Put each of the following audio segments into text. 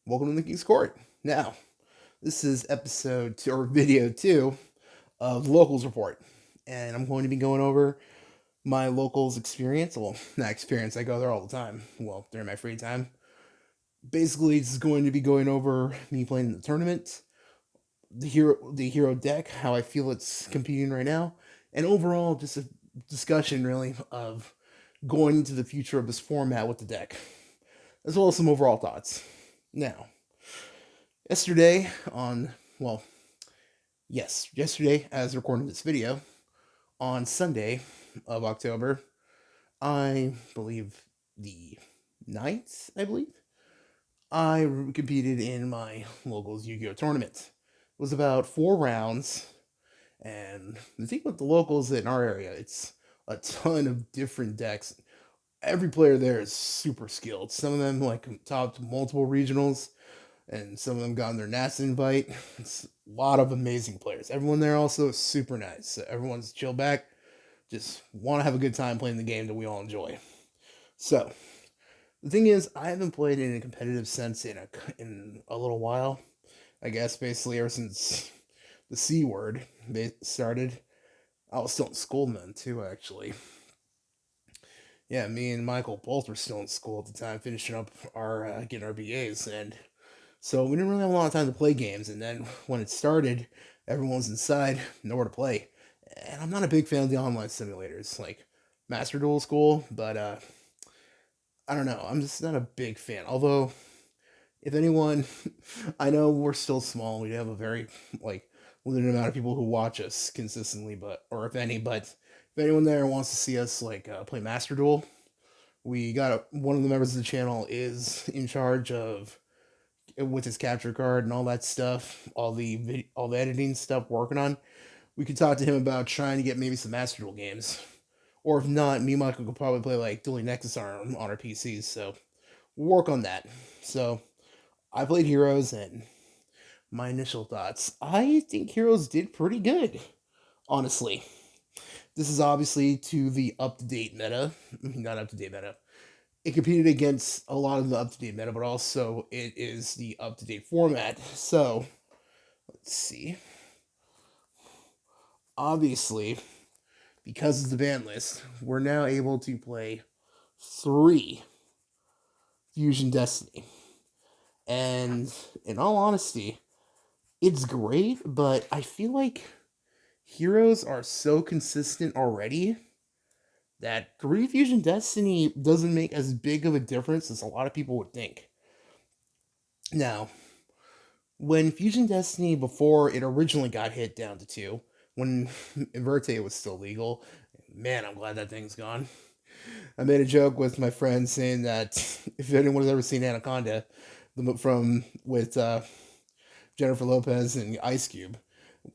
Welcome to the King's Court. Now, this is episode two, or video two of the Locals Report, and I'm going to be going over my locals experience. Well, not experience, I go there all the time. Well, during my free time. Basically, it's going to be going over me playing in the tournament, the hero deck, how I feel it's competing right now, and overall just a discussion really of going into the future of this format with the deck, as well as some overall thoughts. Now, yesterday on well, yes, yesterday as recording this video on Sunday of October, I believe the ninth, I believe, I competed in my locals Yu-Gi-Oh tournament. It was about 4 rounds, and the thing with the locals in our area, it's a ton of different decks. Every player there is super skilled. Some of them like topped multiple regionals, and some of them got their NASA invite. It's a lot of amazing players. Everyone there also is super nice. So everyone's chill back, just want to have a good time playing the game that we all enjoy. So the thing is, I haven't played in a competitive sense in a little while. I guess basically ever since the C word started. I was still in school then too, actually. Yeah, me and Michael both were still in school at the time, finishing up our getting our BAs, and so we didn't really have a lot of time to play games. And then when it started, everyone was inside, nowhere to play. And I'm not a big fan of the online simulators. Like Master Duel School, but I don't know. I'm just not a big fan. Although, if anyone, I know we're still small. We have a very like limited amount of people who watch us consistently, but or if any, but if anyone there wants to see us like play Master Duel, we got one of the members of the channel is in charge of with his capture card and all that stuff, all the editing stuff working on. We could talk to him about trying to get maybe some Master Duel games, or if not, me and Michael could probably play like Dueling Nexus on our PCs. So we'll work on that. So I played Heroes, and my initial thoughts, I think Heroes did pretty good, honestly. This is obviously to the up to date meta, not up to date meta. It competed against a lot of the up to date meta, but also it is the up to date format. So let's see. Obviously, because of the ban list, we're now able to play 3 Fusion Destiny. And in all honesty, it's great, but I feel like heroes are so consistent already that 3 Fusion Destiny doesn't make as big of a difference as a lot of people would think. Now, when Fusion Destiny, before it originally got hit down to 2, when Inverte was still legal, man, I'm glad that thing's gone. I made a joke with my friend saying that if anyone has ever seen Anaconda, from with Jennifer Lopez and Ice Cube,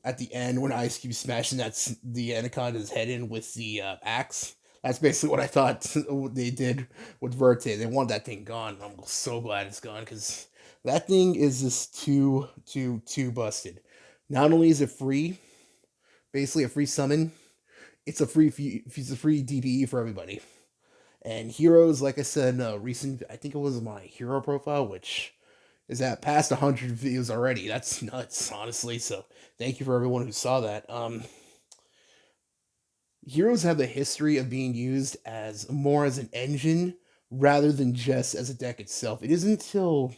at the end when Ice Cube smashing the Anaconda's head in with the axe. That's basically what I thought they did with Verte. They want that thing gone. I'm so glad it's gone because that thing is just too busted. Not only is it free, basically a free summon, it's a free DPE for everybody. And heroes, like I said, recent I think it was my hero profile, which is at past 100 views already. That's nuts, honestly. So thank you for everyone who saw that. Heroes have a history of being used as more as an engine rather than just as a deck itself. It isn't until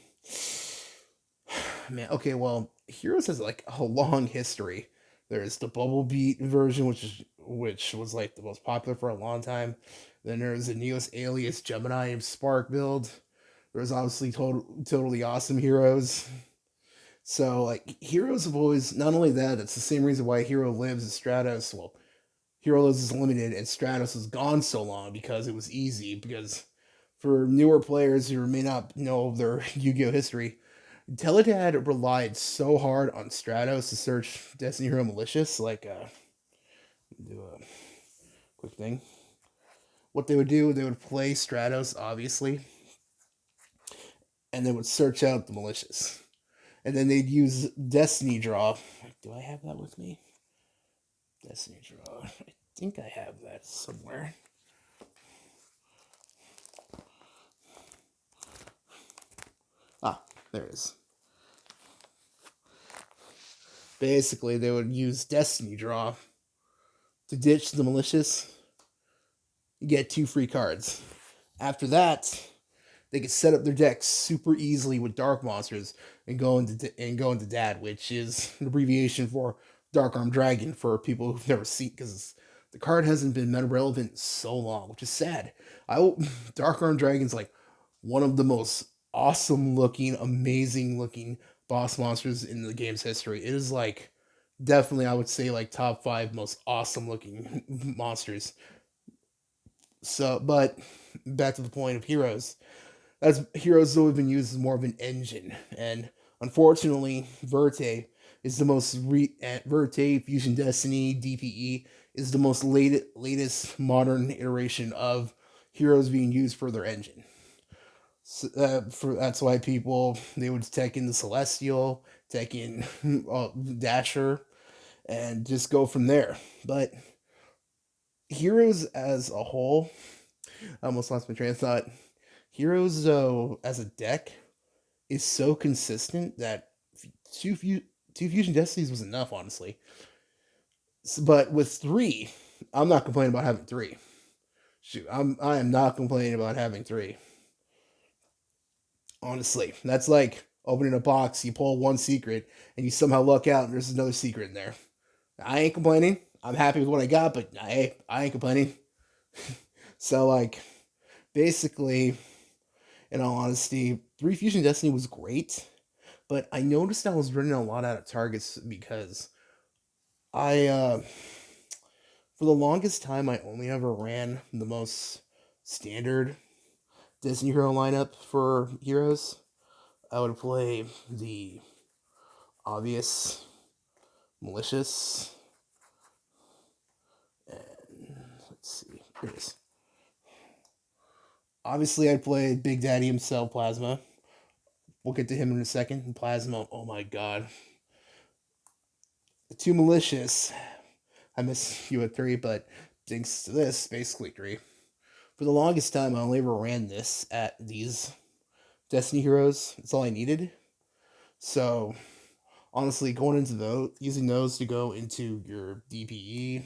man, okay, well, Heroes has like a long history. There's the Bubble Beat version, which was like the most popular for a long time. Then there's the Neos Alias Gemini and Spark build. There's obviously totally awesome heroes. So like heroes have always not only that, that's the same reason why Hero Lives is Stratos. Well, Hero Lives is limited and Stratos is gone so long because it was easy. Because for newer players who may not know their Yu-Gi-Oh history, Teledad relied so hard on Stratos to search Destiny Hero Malicious. Like, do a quick thing. What they would do, they would play Stratos, obviously, and they would search out the malicious. And then they'd use Destiny Draw. Do I have that with me? Destiny Draw. I think I have that somewhere. Ah. There it is. Basically, they would use Destiny Draw to ditch the malicious. You get 2 free cards. After that, they could set up their decks super easily with dark monsters and go into DAD, which is an abbreviation for Dark Arm Dragon for people who've never seen, because the card hasn't been meta relevant so long, which is sad. I Dark Arm Dragon's like one of the most awesome looking, amazing looking boss monsters in the game's history. It is like definitely, I would say, like top 5 most awesome looking monsters. So, but back to the point of heroes, as heroes have been used as more of an engine, and unfortunately, Verte Fusion Destiny DPE is the most latest modern iteration of heroes being used for their engine. So, that's why people they would tech in the Celestial, tech in Dasher, and just go from there. But heroes as a whole, I almost lost my train of thought. Heroes, though, as a deck, is so consistent that two, fu- two Fusion Destinies was enough, honestly. But with 3, I'm not complaining about having 3. Shoot, I am not complaining about having 3. Honestly, that's like opening a box, you pull one secret, and you somehow luck out, and there's another secret in there. I ain't complaining. I'm happy with what I got, but I ain't complaining. So like, basically, in all honesty, 3 Fusion Destiny was great, but I noticed I was running a lot out of targets because I for the longest time I only ever ran the most standard Disney Hero lineup for heroes. I would play the obvious malicious, and let's see, here it is. Obviously, I'd play Big Daddy himself, Plasma. We'll get to him in a second. Plasma, oh my god. The 2 malicious, I miss you at 3, but thanks to this, basically 3. For the longest time, I only ever ran this at these Destiny heroes. That's all I needed. So, honestly, going into those, using those to go into your DPE,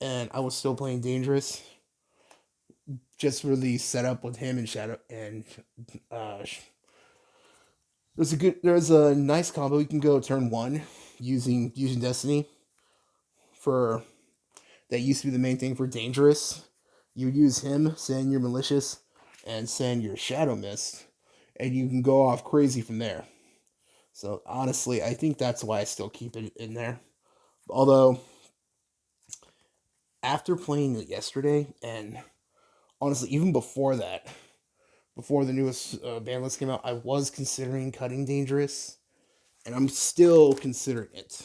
and I was still playing Dangerous just for the setup with him and Shadow. And uh, there's a nice combo. You can go turn 1 using Destiny for that used to be the main thing for Dangerous. You use him, send your Malicious, and send your Shadow Mist, and you can go off crazy from there. So honestly, I think that's why I still keep it in there. Although after playing it yesterday, and honestly, even before that, before the newest ban list came out, I was considering cutting Dangerous, and I'm still considering it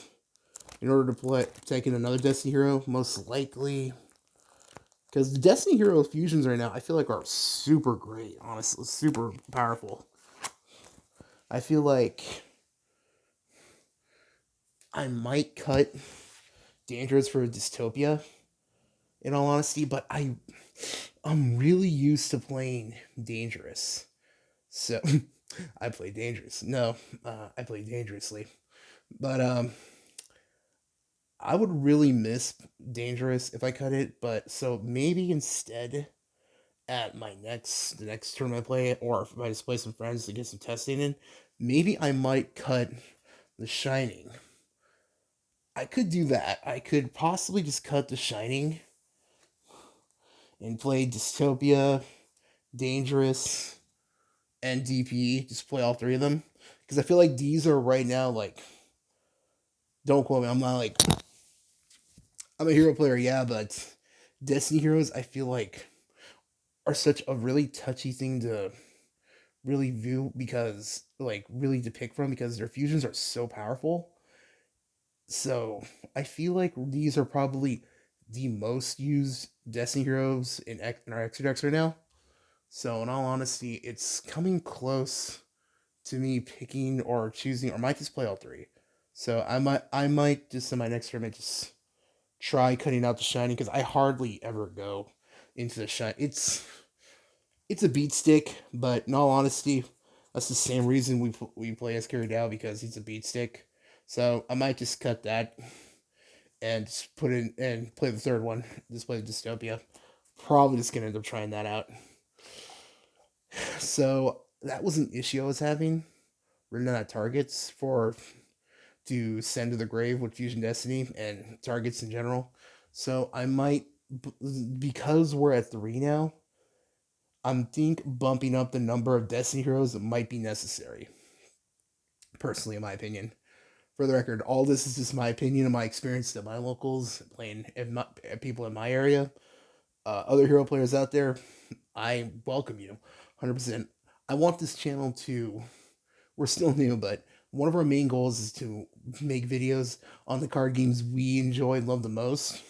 in order to play taking another Destiny hero, most likely. Because the Destiny Hero fusions right now, I feel like are super great, honestly, super powerful. I feel like I might cut Dangerous for Dystopia, in all honesty, but I'm really used to playing Dangerous. So I play Dangerous. No, I play Dangerously. But I would really miss Dangerous if I cut it, but so maybe instead at the next tournament I play, or if I just play some friends to get some testing in, maybe I might cut the Shining. I could do that. I could possibly just cut the Shining and play Dystopia, Dangerous, and DP. Just play all 3 of them because I feel like these are right now like. Don't quote me. I'm not like I'm a hero player, yeah, but Destiny heroes I feel like are such a really touchy thing to really view because like really depict from because their fusions are so powerful. So I feel like these are probably the most used Destiny heroes in our extra decks right now. So in all honesty, it's coming close to me picking or choosing, or might just play all 3. So I might just in my next tournament just try cutting out the shiny because I hardly ever go into the shiny. It's a beat stick, but in all honesty, That's the same reason we play as Yugioh, because he's a beat stick. So I might just cut that and just put in and play the third one. Just play Dystopia. Probably just gonna end up trying that out. So that was an issue I was having. Running out of targets for to send to the grave with Fusion Destiny and targets in general. So I might, because we're at 3 now, I'm think bumping up the number of Destiny heroes that might be necessary. Personally, in my opinion. For the record, all this is just my opinion and my experience at my locals, playing people in my area. Other hero players out there, I welcome you 100%. I want this channel to, we're still new, but one of our main goals is to make videos on the card games we enjoy and love the most,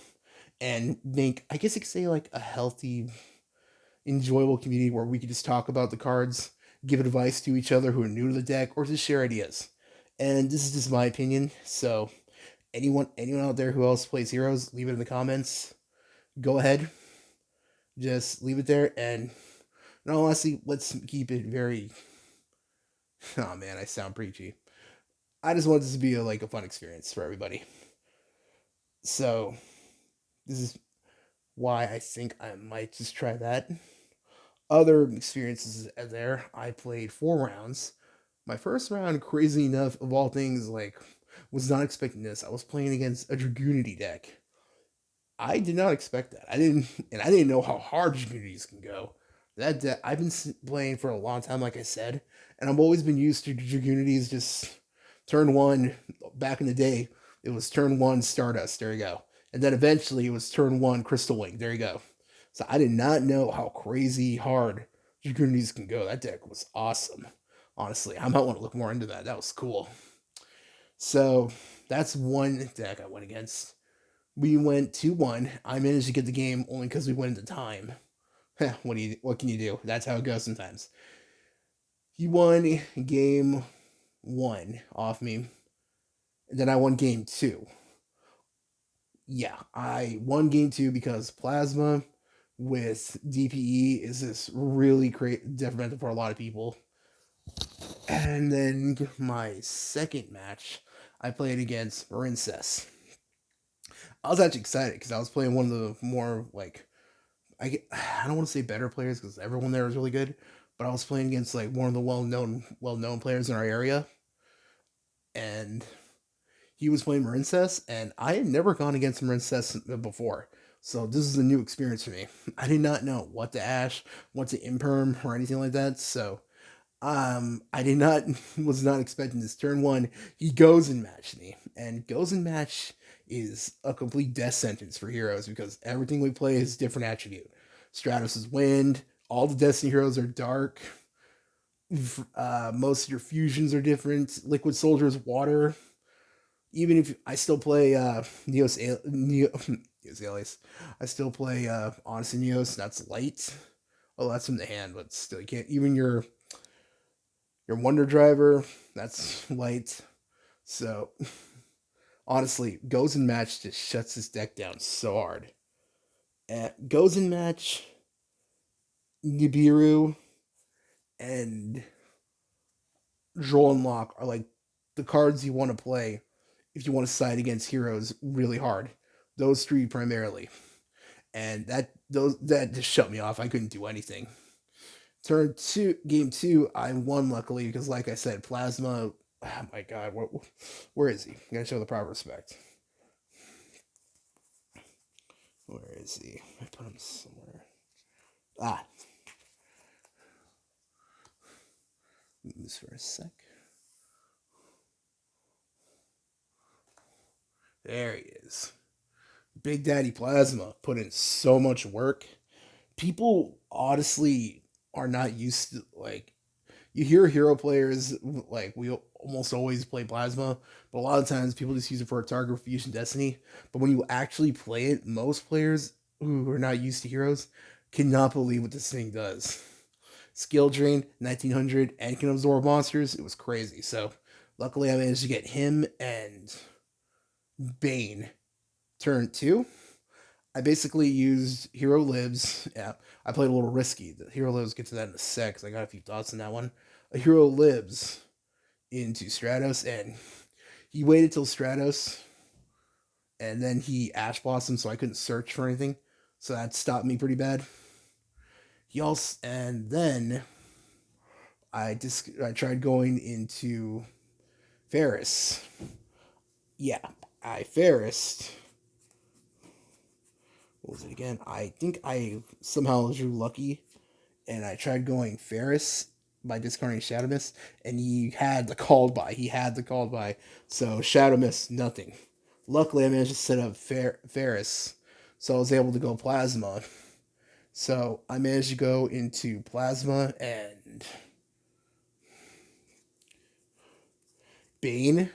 and make, I guess you could say, like a healthy, enjoyable community where we could just talk about the cards, give advice to each other who are new to the deck, or just share ideas. And this is just my opinion. So anyone out there who else plays heroes, leave it in the comments. Go ahead, just leave it there. And in all honesty, let's keep it very. Oh man, I sound preachy. I just want this to be like a fun experience for everybody. So this is why I think I might just try that. Other experiences there, I played 4 rounds. My first round, crazy enough, of all things, like, was not expecting this. I was playing against a Dragoonity deck. I did not expect that. I didn't know how hard Dragunities can go. That deck, I've been playing for a long time, like I said, and I've always been used to Dragunities just turn one. Back in the day, it was turn one Stardust. There you go, and then eventually it was turn one Crystal Wing. There you go. So I did not know how crazy hard Dragunities can go. That deck was awesome. Honestly, I might want to look more into that. That was cool. So that's one deck I went against. We went 2-1. I managed to get the game only because we went into time. What can you do? That's how it goes sometimes. He won game 1 off me. And then I won game 2. Yeah, I won game 2 because Plasma with DPE is this really detrimental for a lot of people. And then my second match, I played against Marincess. I was actually excited because I was playing one of the more, like, I don't want to say better players because everyone there is really good, but I was playing against like one of the well known players in our area, and he was playing Marincess, and I had never gone against Marincess before. So this is a new experience for me. I did not know what to Ash, what to Imperm, or anything like that. So I did not was not expecting this. Turn one, he goes and match me, and goes and match is a complete death sentence for heroes because everything we play is different attribute. Stratos is wind. All the Destiny heroes are dark. Most of your fusions are different. Liquid Soldier is water. Even if I still play Neos Alias, I still play Honest and Neos. That's light. Oh, that's from the hand, but still, you can't. Even your Wonder Driver, that's light. So honestly, Goes in Match just shuts this deck down so hard. Goes in Match, Nibiru, and Draw and Lock are like the cards you want to play if you want to side against heroes really hard. Those three primarily. And that just shut me off. I couldn't do anything. Game two, I won luckily because, like I said, Plasma. Oh my God, where is he? I gotta show the proper respect. Where is he? I put him somewhere. Ah, this for a sec. There he is. Big Daddy Plasma put in so much work. People honestly are not used to, like, you hear hero players like we almost always play Plasma, but a lot of times people just use it for a target for Fusion Destiny. But when you actually play it, most players who are not used to heroes cannot believe what this thing does. Skill drain 1900 and can absorb monsters. It was crazy. So luckily I managed to get him and Bane turn 2. I basically used Hero Lives. Yeah, I played a little risky. The Hero Lives, get to that in a sec because I got a few thoughts on that one. a hero lives into Stratos, and he waited till Stratos, and then he Ash Blossom, so I couldn't search for anything. So that stopped me pretty bad. He also, and then I tried going into Ferris. Yeah, I Ferris. What was it again? I think I somehow drew lucky, and I tried going Ferris by discarding Shadow Mist, and he had the called by. He had the called by, so Shadow Mist nothing. Luckily, I managed to set up Ferris, so I was able to go Plasma. So I managed to go into Plasma and Bane.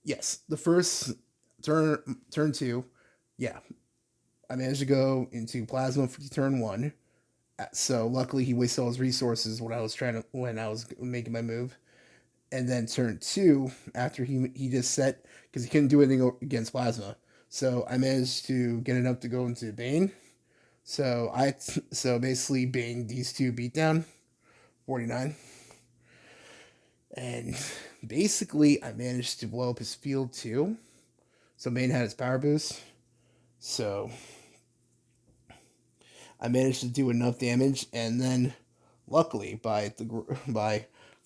Yes, the first turn two. Yeah, I managed to go into Plasma for turn one. So luckily, he wasted all his resources when I was making my move. And then turn two, after he just set, because he couldn't do anything against Plasma. So I managed to get enough to go into Bane. So basically Bane these two beatdown 49. And basically I managed to blow up his field too. So Bane had his power boost. So I managed to do enough damage, and then luckily by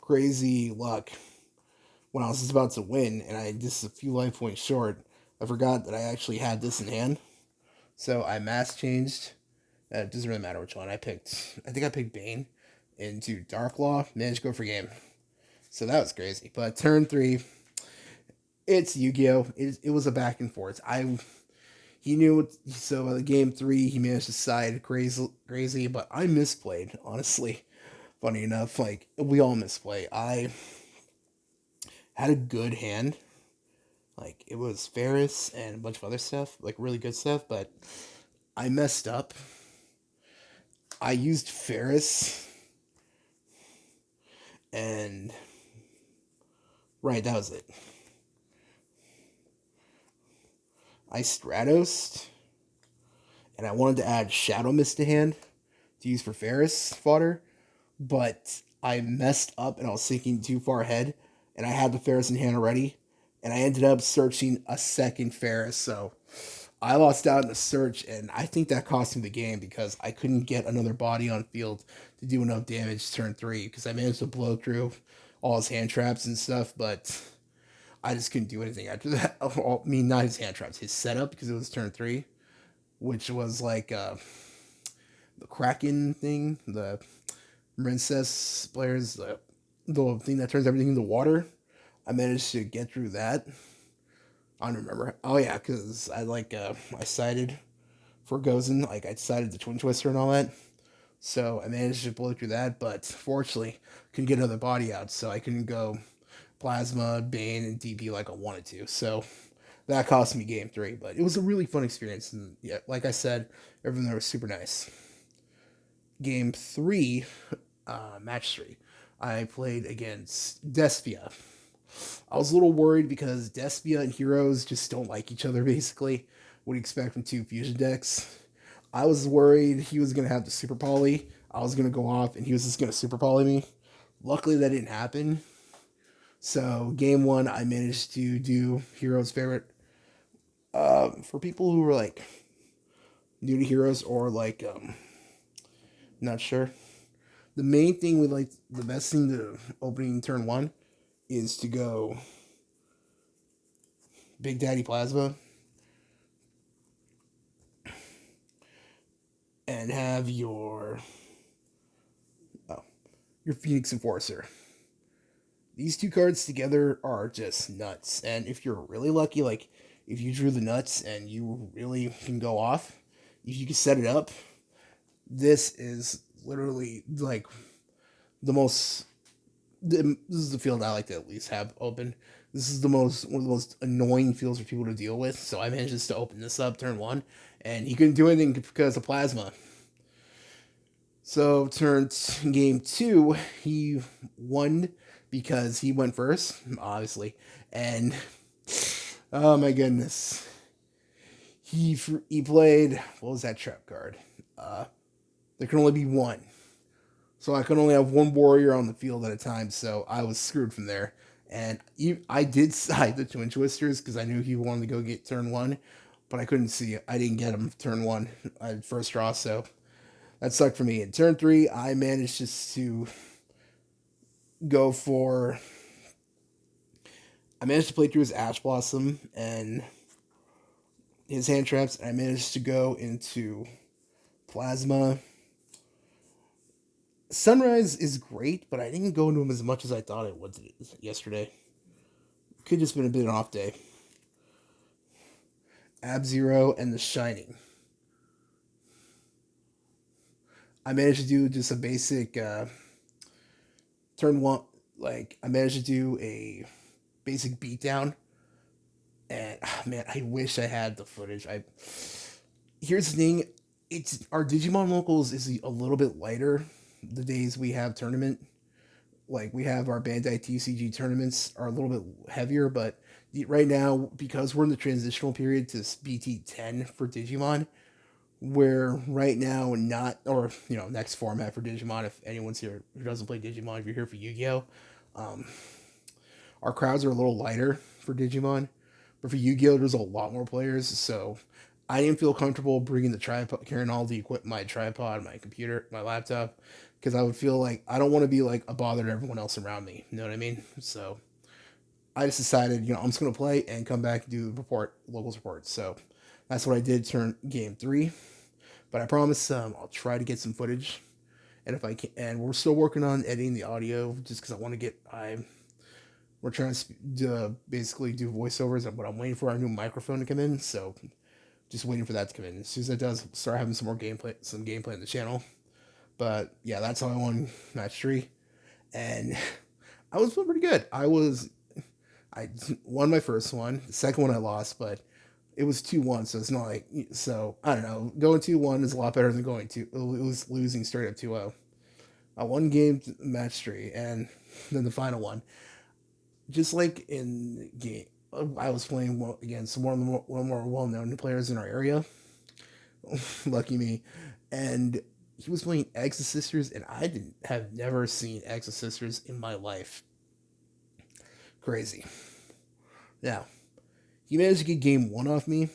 crazy luck, when I was just about to win and I just a few life points short, I forgot that I actually had this in hand. So I mass changed. It doesn't really matter which one I picked. I think I picked Bane into Dark Law. Managed to go for game. So that was crazy. But turn three, it's Yugioh. It was a back and forth. He knew, so the game three he managed to side crazy, but I misplayed, honestly. Funny enough, like we all misplay. I had a good hand. Like it was Ferris and a bunch of other stuff, like really good stuff, but I messed up. I used Ferris, and right, that was it. I Stratos, and I wanted to add Shadow Mist to hand to use for Ferris fodder, but I messed up and I was thinking too far ahead, and I had the Ferris in hand already, and I ended up searching a second Ferris, so I lost out in the search, and I think that cost me the game because I couldn't get another body on field to do enough damage turn three, because I managed to blow through all his hand traps and stuff, but I just couldn't do anything after that. I mean, not his hand traps, his setup, because it was turn three, which was like the Kraken thing, the Princess players, the thing that turns everything into water. I managed to get through that. I don't remember. Oh yeah, because I sided for Gozen. Like I decided the Twin Twister and all that. So I managed to blow through that, but fortunately couldn't get another body out, so I couldn't go Plasma, Bane, and DP like I wanted to. So that cost me game three, but it was a really fun experience. And yeah, like I said, everything there was super nice. Game three, match three, I played against Despia. I was a little worried because Despia and Heroes just don't like each other, basically. What do you expect from two fusion decks? I was worried he was going to have the Super Poly. I was going to go off and he was just going to Super Poly me. Luckily, that didn't happen. So, game one, I managed to do Heroes' favorite. For people who were like new to Heroes or like, not sure, the main thing with like the best thing to opening turn one is to go Big Daddy Plasma and have oh, your Phoenix Enforcer. These two cards together are just nuts. And if you're really lucky, like if you drew the nuts and you really can go off, if you can set it up, this is literally like the most. This is the field I like to at least have open. This is one of the most annoying fields for people to deal with. So I managed just to open this up turn one, and he couldn't do anything because of Plasma. So game two, he won because he went first, obviously, and oh my goodness, he played, what was that trap card? There can only be one. So I could only have one warrior on the field at a time. So I was screwed from there. And I did side the Twin Twisters because I knew he wanted to go get turn one, but I couldn't see it. I didn't get him turn one. I had first draw, so that sucked for me. In turn three, I managed just to go for. I managed to play through his Ash Blossom and his hand traps, and I managed to go into Plasma. Sunrise is great, but I didn't go into him as much as I thought it would yesterday. Could just been a bit an off day. Ab Zero and the Shining. I managed to do just a basic turn one. Like I managed to do a basic beatdown, and man, I wish I had the footage. I Here's the thing: it's our Digimon locals is a little bit lighter. The days we have tournament, like we have our Bandai TCG tournaments, are a little bit heavier. But right now, because we're in the transitional period to BT10 for Digimon, where right now not or next format for Digimon. If anyone's here who doesn't play Digimon, if you're here for Yu-Gi-Oh, um, our crowds are a little lighter for Digimon, but for Yu-Gi-Oh, there's a lot more players. So I didn't feel comfortable bringing the tripod, carrying all the equipment, my tripod, my computer, my laptop, because I would feel like I don't want to be like a bother to everyone else around me. You know what I mean? So I just decided, I'm just gonna play and come back and do locals report. So that's what I did. Turn game three. But I promise I'll try to get some footage, and if I can, and we're still working on editing the audio just because I want to get. We're trying to basically do voiceovers, but I'm waiting for our new microphone to come in. So just waiting for that to come in. As soon as it does, start having some gameplay on the channel. But yeah, that's how I won match three, and I was feeling pretty good. I won my first one. The second one I lost, but it was 2-1, so it's not like so I don't know. Going 2-1 is a lot better than going to it was losing straight up 2-0. A one game match three, and then the final one. Just like in the game, I was playing against one more well known players in our area. Lucky me, and he was playing Eggs and Sisters, and I didn't have never seen Eggs and Sisters in my life. Crazy. Now he managed to get game one off me,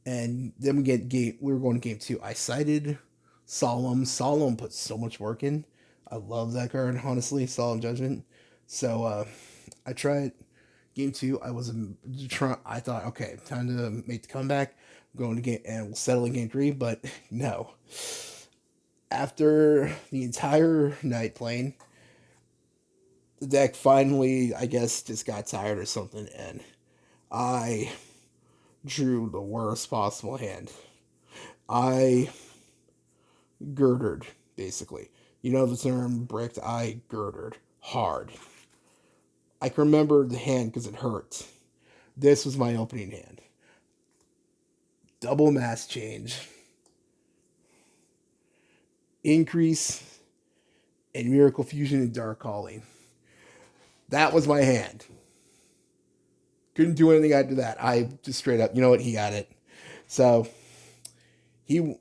and then we were going to game two. I cited Solemn. Solemn put so much work in. I love that card, honestly, Solemn Judgment. So I tried game two. I thought, okay, time to make the comeback. Going to game and we'll settle in game three, but no. After the entire night playing, the deck finally, I guess, just got tired or something, and I drew the worst possible hand. I girdered, basically. You know the term bricked? I girdered hard. I can remember the hand because it hurt. This was my opening hand. Double mass change, increase, and miracle fusion and dark calling. That was my hand. Couldn't do anything after that. I just straight up, you know what? He got it. So he,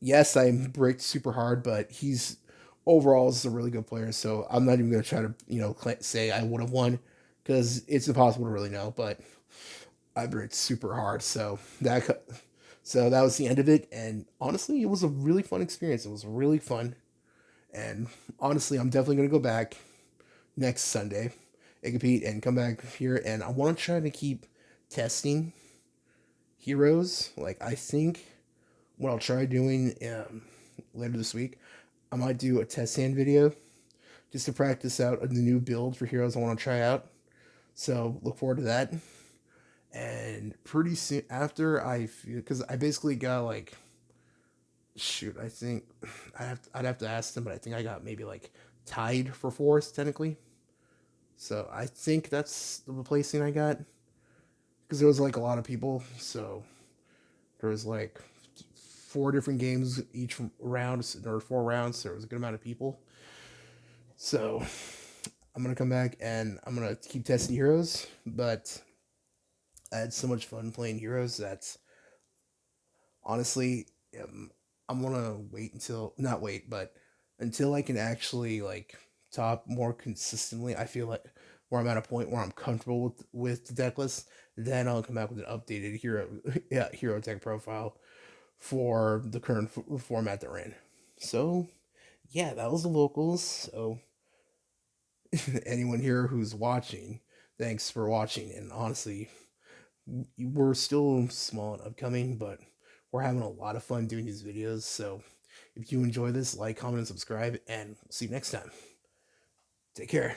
yes, I bricked super hard, but he's overall is a really good player. So I'm not even going to try to say I would have won because it's impossible to really know. But I bricked super hard, so that was the end of it. And honestly, it was a really fun experience. It was really fun, and honestly, I'm definitely going to go back next Sunday and compete and come back here. And I want to try to keep testing heroes. Like I think what I'll try doing later this week, I might do a test hand video just to practice out the new build for heroes I want to try out. So look forward to that. And pretty soon after because I basically got like, shoot, I think I'd have to ask them, but I think I got maybe like tied for fourth technically. So I think that's the placing I got because there was like a lot of people. So there was like four different games each round, or 4 rounds. So there was a good amount of people. So I'm gonna come back and I'm gonna keep testing heroes, but I had so much fun playing heroes that honestly, I'm gonna wait until not wait, but until I can actually like top more consistently, I feel like where I'm at a point where I'm comfortable with the deck list, then I'll come back with an updated hero yeah, hero deck profile for the current format they're in. So yeah, that was the locals. So anyone here who's watching, thanks for watching. And honestly, we're still small and upcoming, but we're having a lot of fun doing these videos. So if you enjoy this, like, comment, and subscribe, and see you next time. Take care.